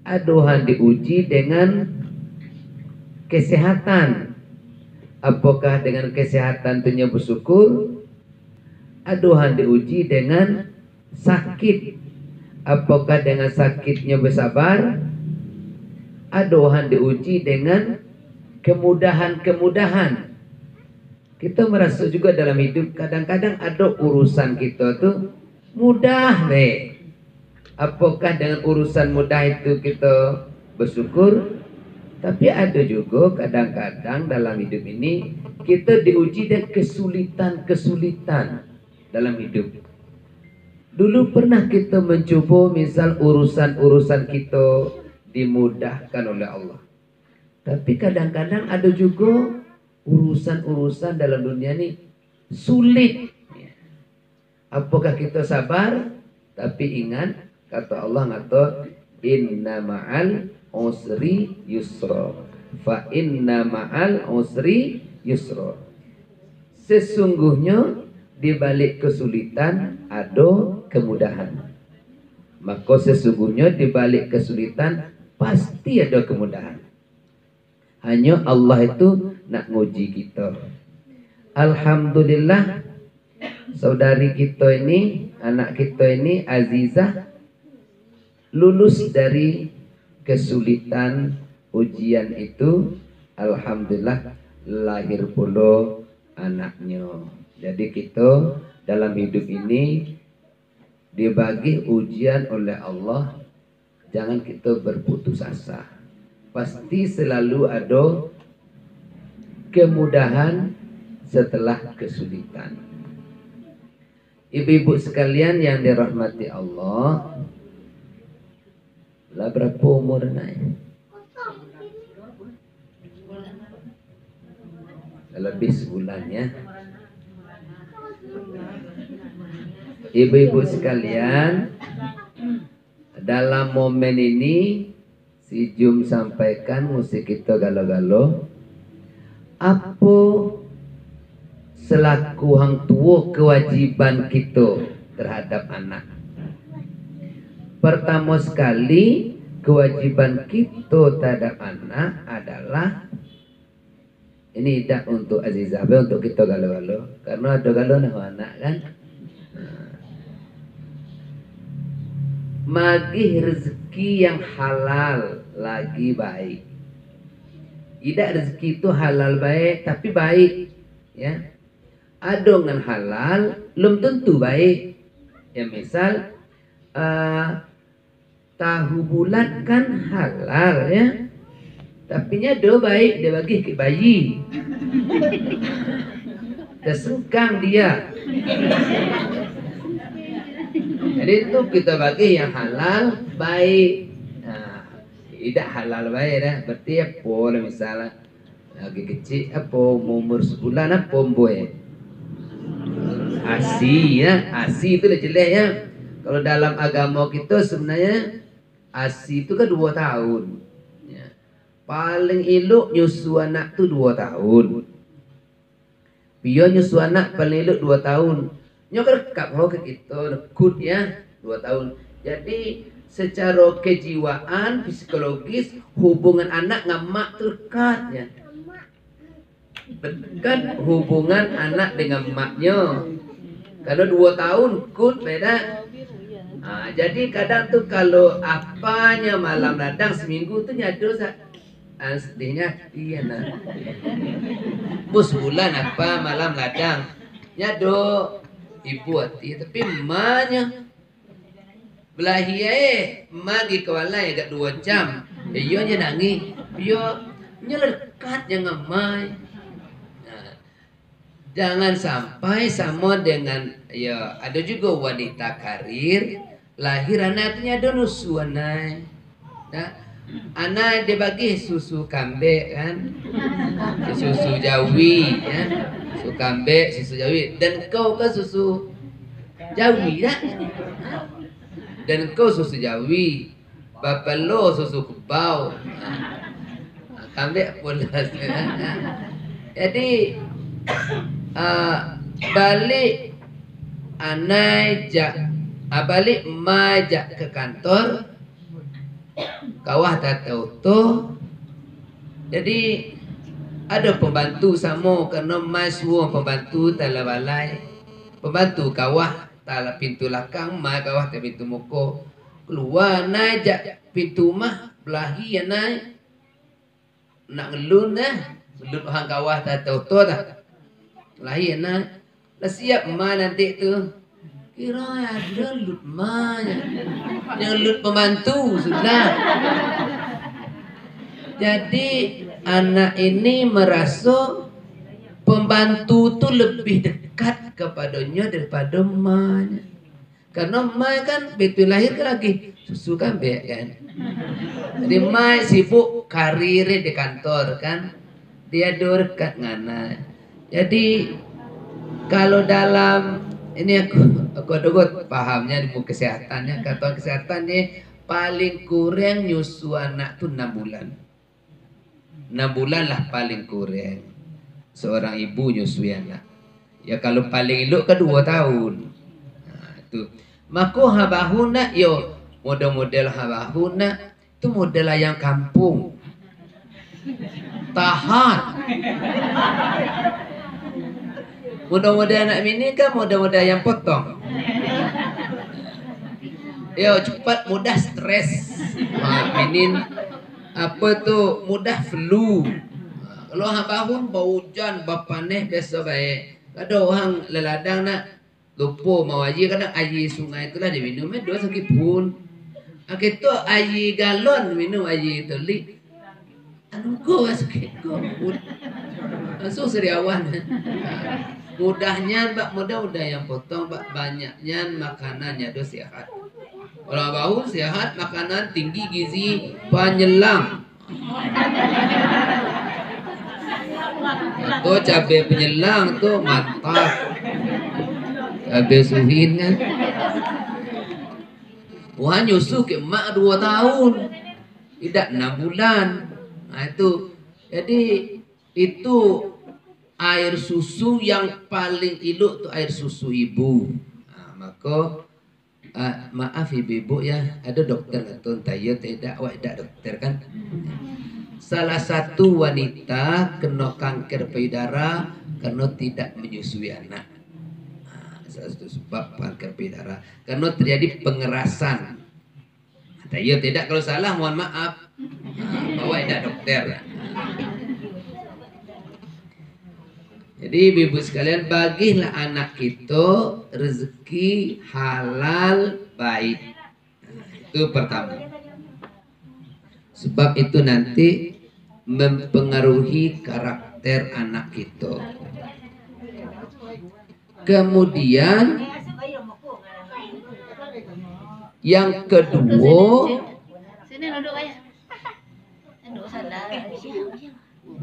aduhan diuji dengan kesehatan. Apakah dengan kesehatan itu bersyukur? Aduhan diuji dengan sakit. Apakah dengan sakitnya bersabar? Aduhan diuji dengan kemudahan-kemudahan. Kita merasa juga dalam hidup kadang-kadang ada urusan kita tuh mudah deh. Apakah dengan urusan mudah itu kita bersyukur? Tapi ada juga kadang-kadang dalam hidup ini kita diuji dengan kesulitan-kesulitan dalam hidup. Dulu pernah kita mencoba misal urusan-urusan kita dimudahkan oleh Allah. Tapi kadang-kadang ada juga urusan-urusan dalam dunia ini sulit. Apakah kita sabar? Tapi ingat kata Allah ngatur inna ma'al usri yusra. Fa inna ma'al usri yusra. Sesungguhnya di balik kesulitan ada kemudahan. Maka sesungguhnya di balik kesulitan pasti ada kemudahan. Hanya Allah itu nak nguji kita. Alhamdulillah saudari kita ini, anak kita ini Azizah lulus dari kesulitan ujian itu. Alhamdulillah lahir pula anaknya. Jadi kita dalam hidup ini dibagi ujian oleh Allah. Jangan kita berputus asa. Pasti selalu ada kemudahan setelah kesulitan. Ibu-ibu sekalian yang dirahmati Allah, lah berapa umur naik? Lebih sebulan ya. Ibu-ibu sekalian, dalam momen ini si Jum sampaikan musik kita galo-galo. Apa selaku hang tua kewajiban kita terhadap anak? Pertama sekali kewajiban kita terhadap anak adalah ini tidak untuk Azizah, untuk kita galo-galo. Karena ada galo nah anak kan. Magih rezeki yang halal lagi baik. Tidak rezeki itu halal baik tapi baik ya. Ada yang halal belum tentu baik. Ya misal tahu bulat kan halal ya. Tapi nya do baik dia bagi ke bayi. Tersengkang dia. Jadi itu kita bagi yang halal baik. Nah, tidak halal baik dah. Berarti apa misalnya lagi kecil apa umur sebulan apa boy. Asi ya, asi itu dah jelek ya. Kalau dalam agama kita sebenarnya asi itu kan 2 tahun. Ya. Paling elok nyusu anak tu 2 tahun. Biar nyusu anak paling elok 2 tahun. Nyokar ke kita nekut ya 2 tahun. Jadi secara kejiwaan psikologis hubungan anak dengan mak terdekat ya. Dekat hubungan anak dengan maknya. Karena 2 tahun kut beda. Jadi kadang tuh kalau apanya malam ladang seminggu tuh nyado sedihnya iya nah. Bus bulan apa malam ladang nyado ibu hati tapi emaknya belahia magi kewalai agak 2 jam iya nya nangis iya nya lekat jangan mai. Nah, jangan sampai sama dengan ya ada juga wanita karir lahir anaknya ada nusu anak. Nah, anak dia bagi susu kambing kan susu jawi ya. Susu kambing, susu jawi, dan kau kan susu jawi tak? Dan kau susu jawi, bapak lo susu kebau, kambing pun jadi balik balik majak ke kantor, kawah tak tahu tu. Jadi ada pembantu samo karena mas semua pembantu tala balai. Pembantu kawah tala pintu lakang, mai kawah tak pintu muko. Keluar naik jak pintu mah belahi ya naik. Nak ngelun ngelun orang kawah tak tahu tu dah. Belahi ya naik. Lah siap mai nanti tu. Kira ada lut mai. Yang lut pembantu sudah. Jadi anak ini merasa pembantu tu lebih dekat kepadanya daripada emaknya. Karena emak kan betul lahir kan lagi susu kan be kan. Jadi emak sibuk karir di kantor kan. Dia dekat ngana. Jadi kalau dalam ini aku pahamnya di kesehatannya, kata kesehatannya paling kurang nyusu anak tu 6 bulan. 6 bulan lah paling kurang seorang ibu nyusui anak. Ya kalau paling elok ke 2 tahun. Nah, itu. Maka habahuna yo model-model habahuna itu model ayam kampung. Tahan. Model-model anak ini kan model-model ayam potong. Yo cepat mudah stres. Minin apa tu mudah flu. Kalau hang bangun bau hujan bapaneh biasa baik. Ada orang leladang nak lupa mau air kadang air sungai itulah diminum 2 sakit pun. Kita air galon minum air tu li. Anu go sakit go. Langsung seriawan. Mudahnya bak mudah yang potong bak banyaknya makanannya do sehat. Kalau bau sehat makanan tinggi gizi penyelam. Tuh cabai penyelang tuh mantap. Cabai suhin kan. Wah nyusu ke emak 2 tahun. Tidak 6 bulan. Nah itu. Jadi itu air susu yang paling elok tuh air susu ibu. Nah, maka maaf ibu ya, ada dokter atau tayo tidak, awak tidak dokter kan? Salah satu wanita kena kanker payudara karena tidak menyusui anak. Nah, salah satu sebab kanker payudara karena terjadi pengerasan. Tayo tidak, kalau salah mohon maaf. Awak tidak dokter. Jadi ibu sekalian, bagilah anak kita rezeki halal baik. Itu pertama. Sebab itu nanti mempengaruhi karakter anak kita. Kemudian yang kedua,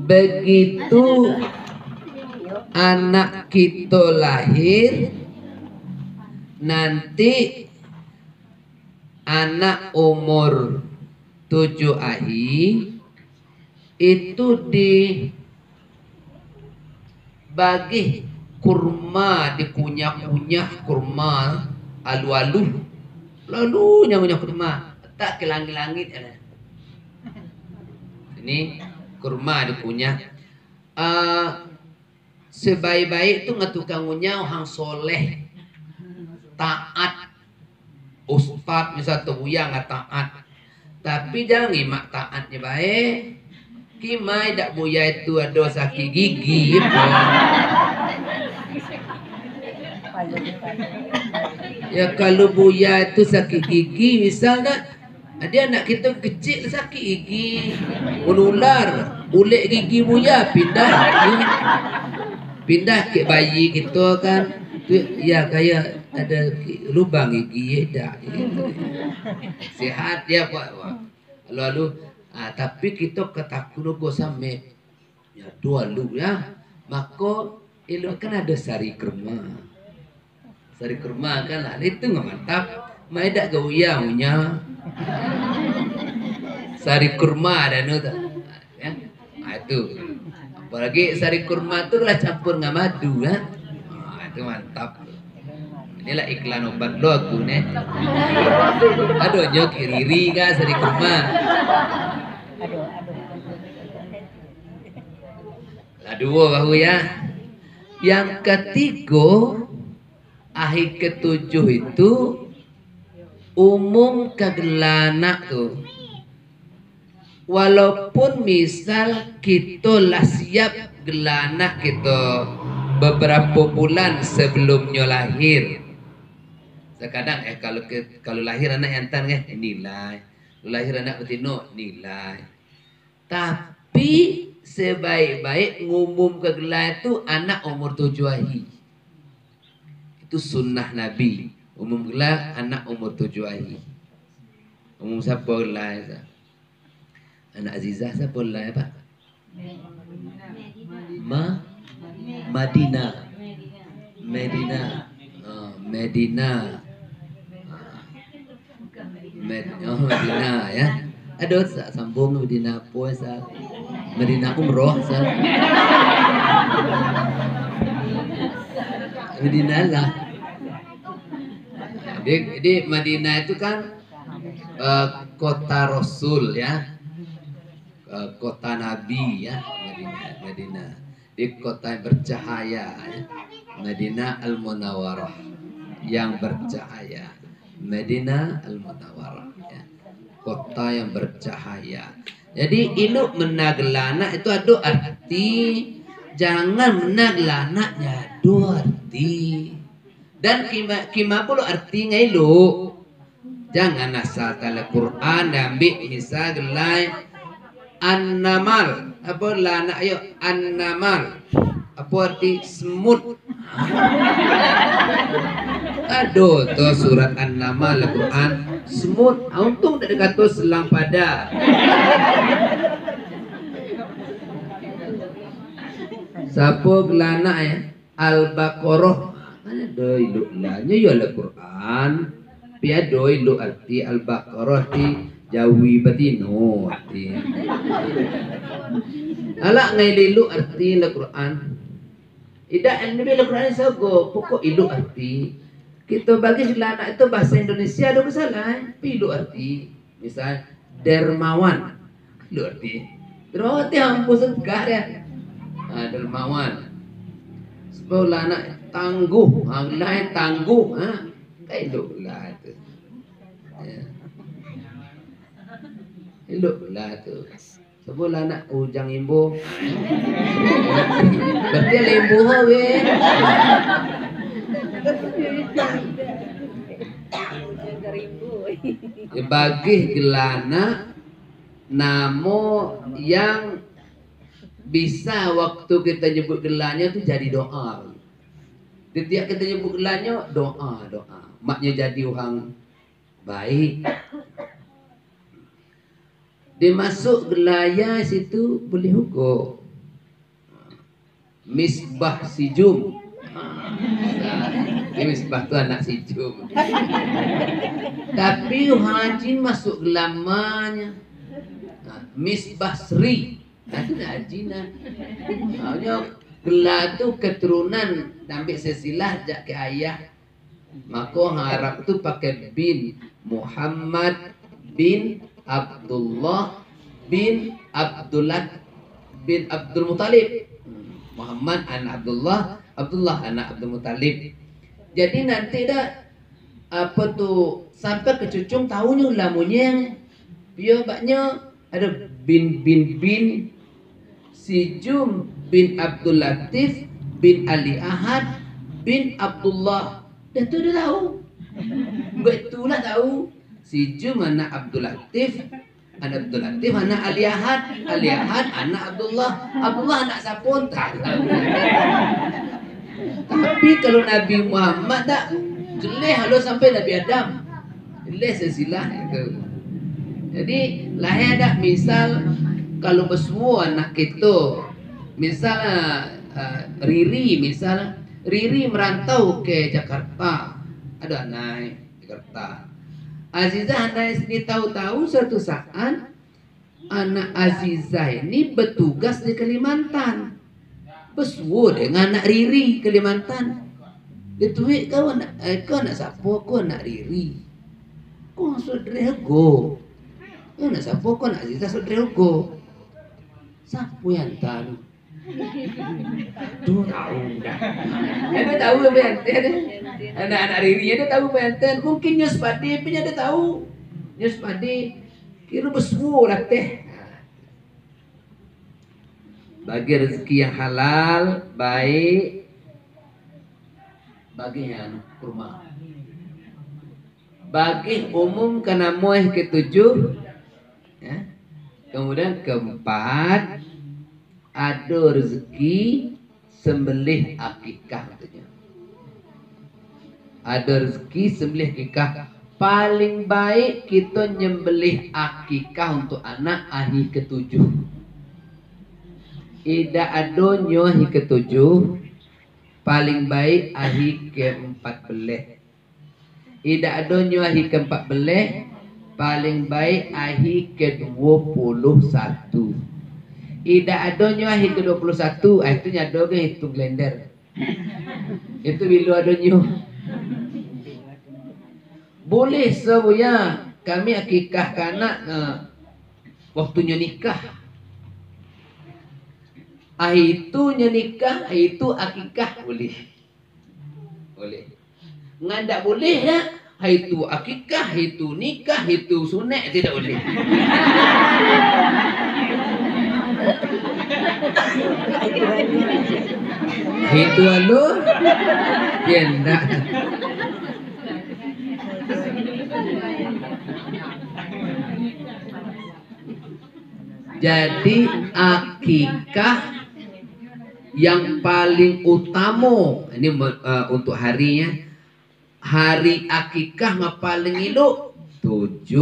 begitu anak kita lahir, nanti anak umur 7 hari itu dibagi kurma, dikunyah-kunyah kurma, alu-alu, lalu nyang-nyang kurma, tak ke langit-langit. Ini kurma dikunyah. Sebaik-baik itu ngatukang ngunyah orang soleh, taat, ustad misal tubuya nggak taat, tapi jangan ngimak taatnya baik. Kimai dak buya itu ada sakit gigi, ya kalau buya itu sakit gigi, misalnya dia anak kita kecil sakit gigi, menular, ulek gigi buya pindah ke bayi kita kan, ya kayak ada lubang gigi dah, sehat ya pak. Lalu tapi kita ketakutan go sampai ya 2 lu ya, maka itu kan ada sari kurma. Sari kurma kan itu nggak mantap, mai dak gauya punya sari kurma ada nu ya. Nah, itu apalagi sari kurma itu lah campur nggak madu kan. Nah, itu mantap. Inilah iklan obat lo aku nih. Aduh nyok Riri ga seri kemah. Aduh bahu ya. Yang ketiga, ahli ketujuh itu umum kegelana tuh. Walaupun misal kita lah siap gelana kita beberapa bulan sebelumnya lahir. Sekadang kalau lahir anak yantan nilai, lahir anak betina nilai. Tapi sebaik-baik ngumum kegelar itu anak umur 7 hari. Itu sunnah Nabi. Umum gelar anak umur 7 hari. Umum siapa gelar? Anak Azizah siapa gelar Pak? Madinah. Medina ya. Aduh sambung Medina apa sal? Medina umroh sal. Medina lah. Jadi Madinah itu kan kota Rasul ya. Kota Nabi ya, Madinah. Di kota yang bercahaya ya. Madinah Al-Munawwarah yang bercahaya. Madinah Al-Munawwarah ya. Kota yang bercahaya. Jadi induk menagelana itu ada arti, jangan menagelana ada arti. Dan kima pula artinya itu jangan asal tala Quran dan ambil misal gelai an-namal apa lana ayo an-namal apa arti semut. Aduh tuh surat an-namal Al-Quran semut untung tak kata selang pada. Siapa gelana ya Al-Baqarah ada iluk lanya ya Al-Quran piado iluk arti Al-Baqarah di Jawi batino arti ala ngai iluk arti Al-Quran tidak ini Al-Quran sago pokok iluk arti kita bagi gelana itu bahasa Indonesia ada masalah iluk arti misal dermawan iluk arti terus ampun segar ya dermawan sebab anak tangguh, lain tangguh, kayak itu lah itu, itu lah itu. Sebab anak ujang imbu, berarti lembu hawe. Bagi gelana, namo yang bisa waktu kita nyebut gelanya itu jadi doa. Setiap kita nyebut gelanya doa. Maknya jadi orang baik. Dimasuk gelaya situ boleh hukum. Misbah sijum. Ini misbah tu anak sijum. Tapi haji masuk gelamanya. Misbah Sri. Itu dah haji nah. Gelar tu keturunan ambil silsilah jak ke ayah. Maka harap tu pakai bin Muhammad bin Abdullah bin Abdul Muttalib. Muhammad anak Abdullah, Abdullah anak Abdul Muttalib. Jadi nanti dah apa tu sampai ke cucung tahunya lamunya. Dia baknya ada bin Sijum bin Abdul Latif bin Ali Ahad bin Abdullah. Dah tu dah tahu. Betulah tahu. Sijum anak Abdul Latif, anak Abdul Latif anak Ali Ahad anak Abdullah, Abdullah anak siapa tak tahu. Tapi kalau Nabi Muhammad tak jeleh halo sampai Nabi Adam. Jeleh silsilah itu. Jadi lahir ada misal kalau bersuara anak kita misal Riri merantau ke Jakarta ada naik Jakarta Azizah anak ini tahu-tahu suatu saat anak Azizah ini bertugas di Kalimantan bersuara dengan anak Riri Kalimantan Dituik kau nak sapo, kau nak Riri. Kau saudara go. Kau nak sapo, kau nak Aziza saudara go. Sapo yang tahu? Tuh tahu dah. Dia tahu apa yang tahu. Anak-anak Riri dia tahu apa yang tahu. Mungkin Nyus Padi punya dia tahu. Nyus Padi kira bersuara lah teh. Bagi rezeki yang halal, baik. Bagi yang kurma. Bagi umum karena muih ketujuh, ya. Kemudian keempat, ada rezeki sembelih akikah katanya. Ada rezeki sembelih akikah. Paling baik kita nyembelih akikah untuk anak hari ketujuh. Ida adonyo hari ketujuh. Paling baik hari ke-14. Ida adonyo hari ke-14. Paling baik hari ke-21. Ida adonyo hari ke-21. Itu nyado ke hitung blender. Itu bila adonyo. Boleh sebuya kami akikah kanak waktunya nikah. Itunya nikah, itu akikah boleh. Boleh. Ngandak boleh ya. Itu akikah, itu nikah, itu sunat tidak boleh. Itu alu tienda. Jadi akikah yang paling utama ini untuk harinya, hari akikah yang paling elok 7,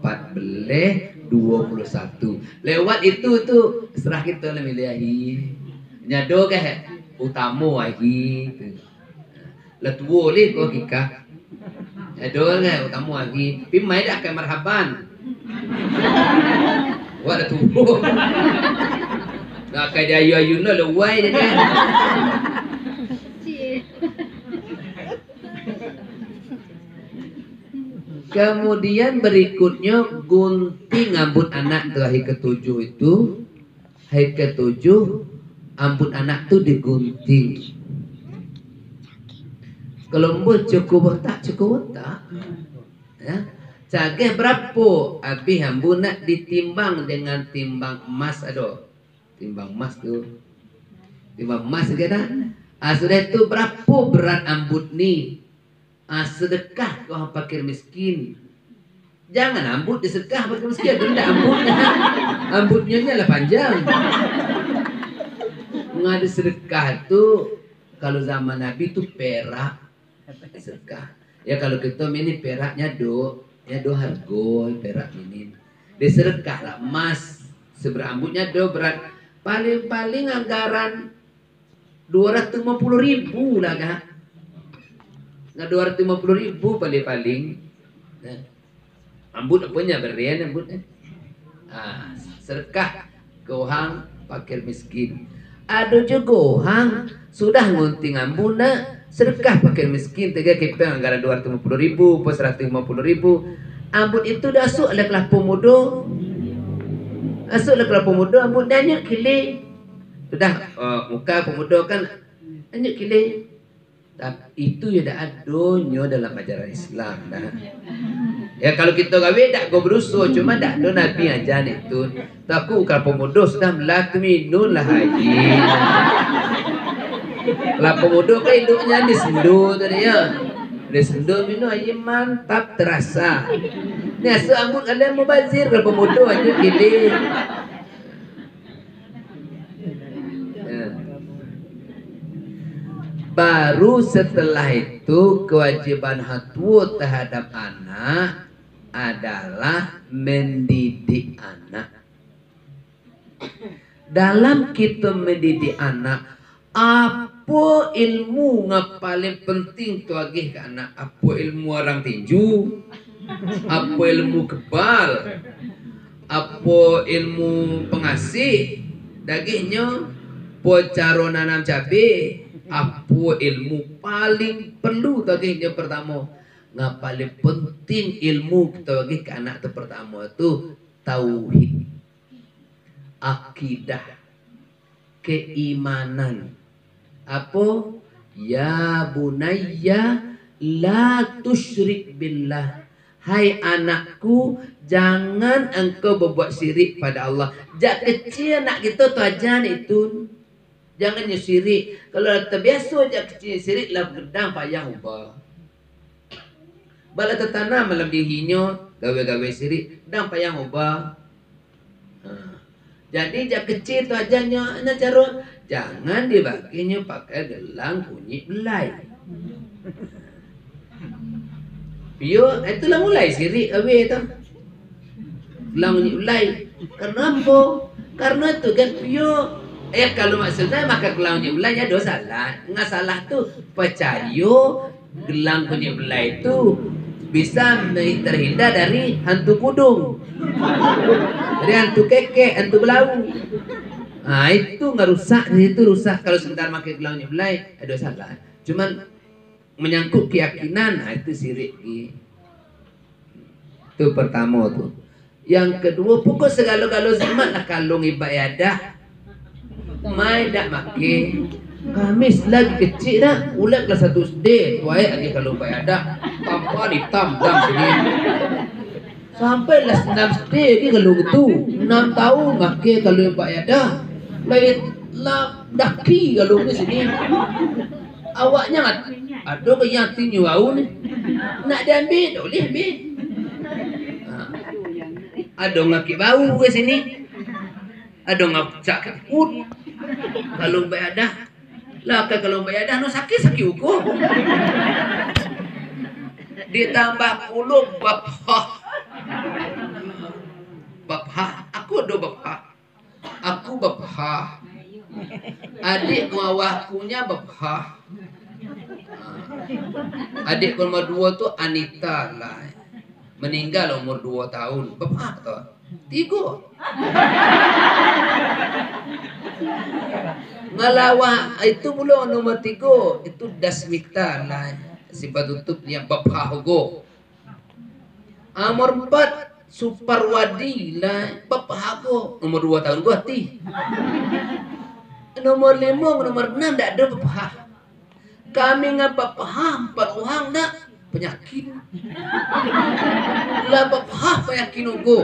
14, 21. Lewat itu serah kita lah miliahi. Nyado ke utama lagi. Letua le ko akikah. Nyado ke utama lagi. Pi mai dah akan marhaban. Wah dah tua. Nak kaya ayu-ayu no lewai dia kan. Kemudian berikutnya gunting rambut anak tuh hari ke-7 itu. Hari ke-7 rambut anak tuh digunting. Kalau mbok cukup tak ya. Cageh berapa? Habis rambut nak ditimbang dengan timbang emas ada. Timbang emas tuh. Timbang emas kan? Sudah itu berapa berat rambut ni? Sedekah kau fakir miskin. Jangan rambut disedekah fakir miskin, rendah rambutnya. Rambutnya lah panjang. Ngada sedekah tu kalau zaman Nabi tu perak sedekah. Ya kalau kita ini peraknya ya harga perak ini. Disedekah lah emas seberambutnya berat. Paling-paling anggaran 250.000 lah kan. Nah 250.000 paling-paling. Nah, rambut apanya berian rambutnya. Sedekah ke orang fakir miskin. Ada juga orang sudah ngunting rambut nak sedekah fakir miskin 3 kepeng anggaran 250.000 plus 150.000. Rambut itu dah asuk oleh kelapa muda. Asuk oleh kelapa muda rambut dah nyuk kili. Sudah muka pemuda kan nyuk kili. Tapi itu ya dah adonyo dalam ajaran Islam dah. Ya kalau kita gawe tak go berusaha cuma tak ada Nabi ajar itu. Taku kelapa muda sudah melak minun lah haji. Kelapa muda kan hidupnya disendu tadi ya. Disendu minum aja mantap terasa. Ni asal rambut kalian mubazir kelapa muda aja gini. Baru setelah itu kewajiban hatu terhadap anak adalah mendidik anak. Dalam kita mendidik anak, apa ilmu yang paling penting tu agih ke anak? Apa ilmu orang tinju? Apa ilmu kebal? Apa ilmu pengasih? Dagingnya po caro nanam cabai. Apa ilmu paling perlu tadi yang pertama? Nga paling penting ilmu kita bagi ke anak tu pertama tu tauhid, akidah, keimanan. Apa? Ya bunayya la tusyrik billah. Hai anakku, jangan engkau berbuat syirik pada Allah. Jak kecil anak kita tu ajan itu. Jangan syirik. Kalau terbiasa jak kecil syirik lah gedang payah ubah. Bala tertanam malam dihinyo gawe-gawe syirik, gedang payah ubah. Jadi jak kecil tu ajannya ana cara jangan dibaginya pakai gelang kunyit belai. Yo, itulah mulai sirik awe tu. Gelang kunyit belai. Kenapa? Karena tu kan yo kalau maksudnya maka gelang kunyit belai ada salah. Enggak salah tu percaya gelang kunyit belai itu bisa terhindar dari hantu kudung. Dari hantu kekek, hantu belau. Nah itu nggak rusak, itu rusak kalau sebentar pakai gelang kunyit belai ada salah. Cuman menyangkut keyakinan, nah itu syirik. Itu pertama tuh. Yang kedua, pokok segala-gala zaman lah kalung ibadah. Mai dak make. Kamis lagi kecil dah, ulat kelas 1 SD, tuai lagi kalung ibadah. Tanpa hitam dam sini. Sampai kelas 6 SD lagi kalung itu. 6 tahun make kalung ibadah. Lain lah daki kalung di sini. Awaknya ada ke yang tinggi bau ni nak diambil tak boleh ambil. Ada ngaki bau ke sini, ada ngacak kekut. Kalau bayadah lah kalau bayadah no sakit ukur. Ditambah puluh bapah. Aku ada bapah. Aku bapah. Adik mawahkunya bapah. Adik nomor 2 tu Anita lah. Meninggal umur 2 tahun. Bapak tu 3. Ngalawa itu pula nomor 3 itu Dasmita lah. Sifat tutup yang bapak go. Nomor 4 Suparwadi lah. Bapak go umur 2 tahun gua ti. Nomor 5 nomor 6 tak ada bapak. Kami ngapa paham orang nak penyakit. Lah paham penyakit ugo.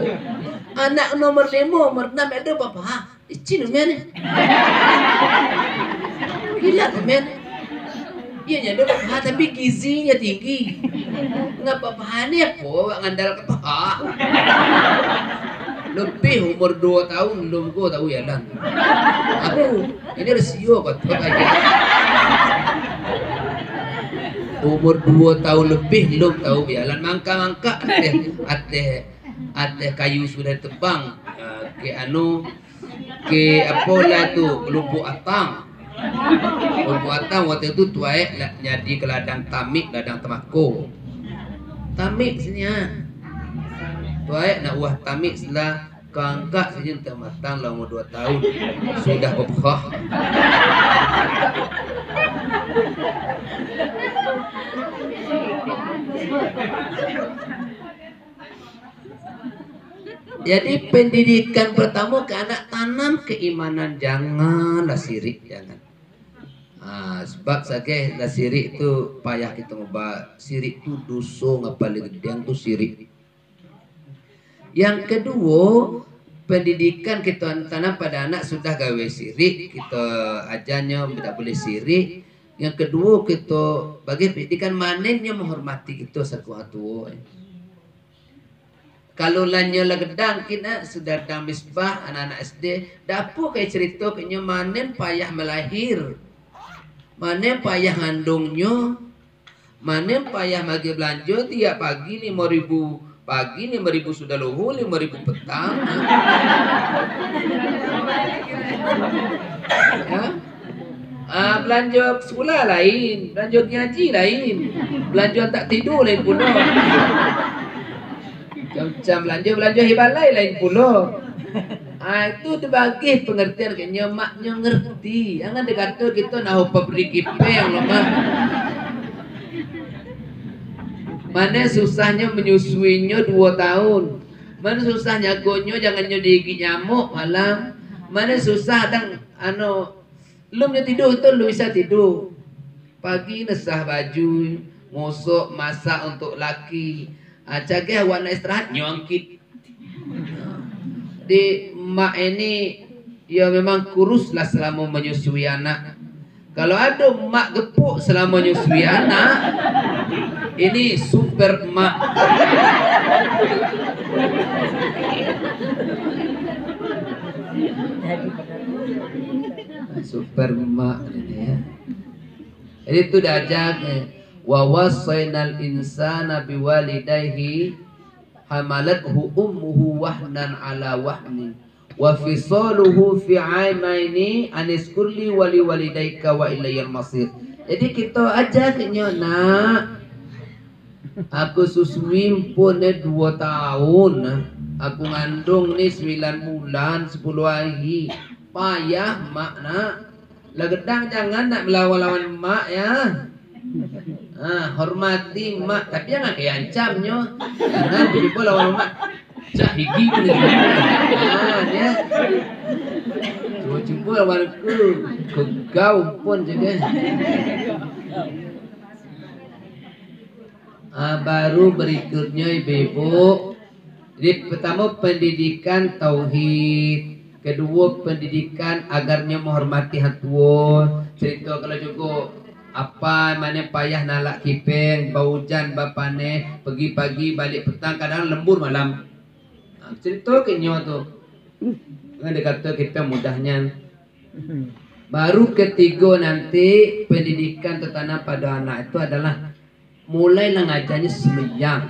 Anak nomor 5, nomor 6 ada paham. Icin men. Gila men. Iya ada paham tapi gizinya tinggi. Ngapa paham ni apa ngandal ke paham. Lebih umur 2 tahun belum gua tahu ya lan. Aku ini resio kok aja. Umur 2 tahun lebih belum tahu jalan mangka ateh kayu sudah tebang ke apa lah tu lubuk atang waktu itu tuai jadi ke ladang tamik ladang temako tamik sini tuai nak uah tamik setelah keangkat saja untuk matang lah umur 2 tahun sudah bebah. Jadi pendidikan pertama ke anak tanam keimanan, janganlah sirik, jangan. Sebab saja lah sirik itu payah kita ngubah. Sirik itu dosa paling gede itu sirik. Yang kedua, pendidikan kita tanam pada anak sudah gawe sirik, kita ajarnya tidak boleh sirik. Yang kedua kita bagi pendidikan manennya menghormati kita satu-satu. Kalau lanya lah gedang kita sudah dalam misbah anak-anak SD, dapur kayak cerita kayaknya manen payah melahir, manen payah ngandungnya, manen payah bagi belanja tiap pagi 5.000 pagi 5.000 sudah luhur 5.000 petang. Ya? Belanja sekolah lain, belanja ngaji lain, belanja tak tidur lain pula. Macam belanja hibalai lain pula. Itu dibagi pengertian kayaknya maknya ngerti. Jangan dikata kita nak pabrik kipeng loh mah. Mana susahnya menyusuinya 2 tahun. Mana susah nyagonyo jangan digigit nyamuk malam. Mana susah dang lu tidur itu lu bisa tidur. Pagi nesah baju, ngosok, masak untuk laki. Cagih warna istirahat nyongkit. Di mak ini ya memang kuruslah selama menyusui anak. Kalau ada mak gepuk selama menyusui anak, ini super mak. Super mak ini ya. Jadi itu diajak wa wasainal insana biwalidayhi hamalathu ummuhu wahnan ala wahni wa fisaluhu fi aimaini anis kulli wali walidayka wa ilayyal masir. Jadi kita ajaknya nak, aku susui pun 2 tahun, aku ngandung ni 9 bulan 10 hari, payah mak nak. Lagedang jangan nak melawan-lawan mak ya. Hormati mak, tapi jangan diancamnya. Jangan tiba-tiba lawan mak. Cak gigi ni. Dia. Cuba-cuba lawanku kegau pun juga. Baru berikutnya ibu-ibu. Jadi pertama pendidikan tauhid. Kedua pendidikan agarnya menghormati hak tua. Cerita kalau juga apa mana payah nalak kipeng, bau hujan bapane, pergi pagi balik petang, kadang lembur malam. Cerita kenyo tu. Kan dia kata kita mudahnya. Baru ketiga nanti pendidikan tertanam pada anak itu adalah mulailah ngajarnya sembahyang,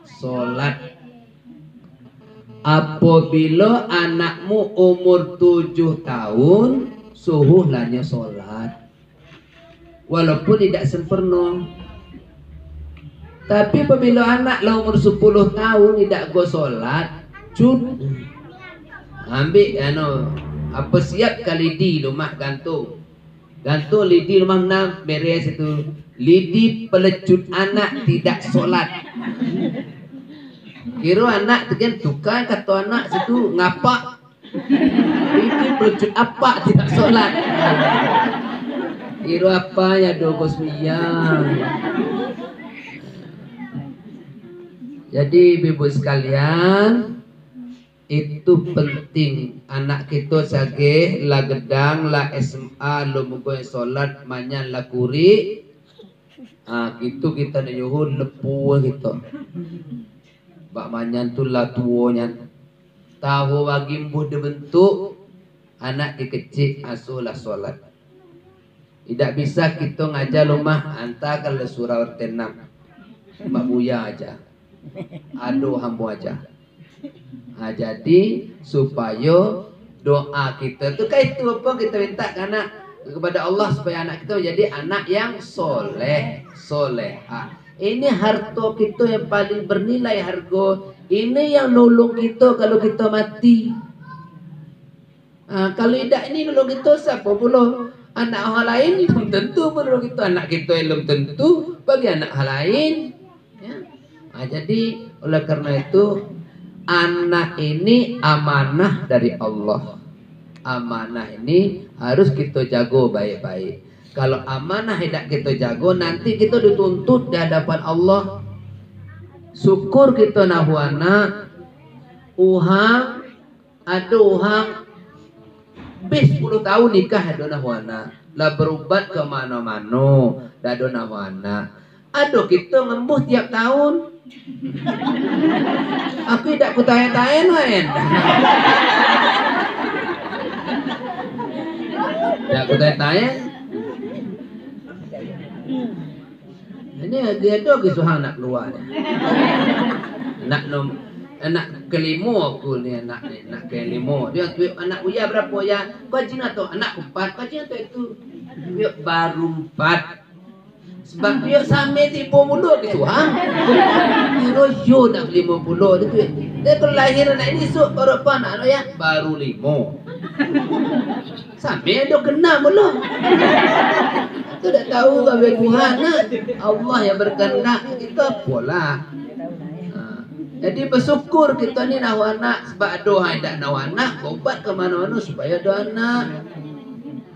solat. Apabila anakmu umur 7 tahun, suhuhlahnya solat. Walaupun tidak sempurna. Tapi apabila anak lah umur 10 tahun tidak go solat, cud. Ambil apa siap kali di rumah gantung. Gantung lidi rumah menang beres itu. Lidi pelecut anak tidak solat. Kira anak tu kan tukar kata anak situ ngapak. Ini pelecut apa tidak solat. Kira apa ya dogo semiyang. Jadi ibu sekalian, itu penting anak kita sage la gedang la SMA lo mugo solat manyan la kuri. Gitu kita nyuhun lepu gitu. Bak manyan tu la tuonya. Tahu bagi mbuh dibentuk anak dikecil asulah solat. Tidak bisa kita ngajar rumah anta kalau surau tenang. Mak buya aja. Aduh hambu aja. Jadi supaya doa kita tu kayak itu apa kita minta anak kepada Allah supaya anak kita jadi anak yang soleh, solehah. Ini harta kita yang paling bernilai harga. Ini yang nolong kita kalau kita mati. Kalau tidak ini nolong kita siapa pula? Anak orang lain belum tentu menolong kita. Anak kita belum tentu bagi anak orang lain. Ya. Jadi oleh karena itu anak ini amanah dari Allah. Amanah ini harus kita jago baik-baik. Kalau amanah tidak kita jago, nanti kita dituntut di hadapan Allah. Syukur kita nahuana uhang ada uhang bis 10 tahun nikah ada nahuana lah berubat ke mana-mana ada nahuana. Aduh kita ngembuh tiap tahun. Aku tidak kutanya-tanya Noen. Tidak kutanya-tanya. Ini dia tu kisah anak keluar. Anak kelima aku ni anak kelima. Dia tu anak uya berapa ya? Kau jina tu anak 4. Kau jina tu itu dia baru 4. Sebab dia sampai 30 gitu ha. Kira yo nak 50 tu. Dia kalau lahir anak ini baru apa anak lo ya? Baru 5. Sampai ada kena belum? Itu dah tahu gawe Tuhan nak. Allah yang berkehendak kita apalah. Jadi bersyukur kita ni nak anak sebab doa tidak nak anak, berobat ke mana-mana supaya ada anak.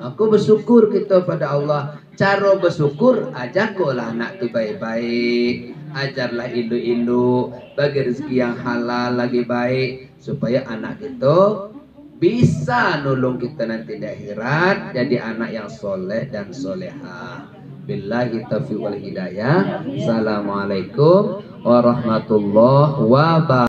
Maka bersyukur kita pada Allah. Cara bersyukur, ajarlah anak tu baik-baik, ajarlah ilu-ilu, bagi rezeki yang halal lagi baik supaya anak kita bisa nolong kita nanti di akhirat jadi anak yang soleh dan solehah. Billahi taufiq wal hidayah. Assalamualaikum warahmatullahi wabarakatuh.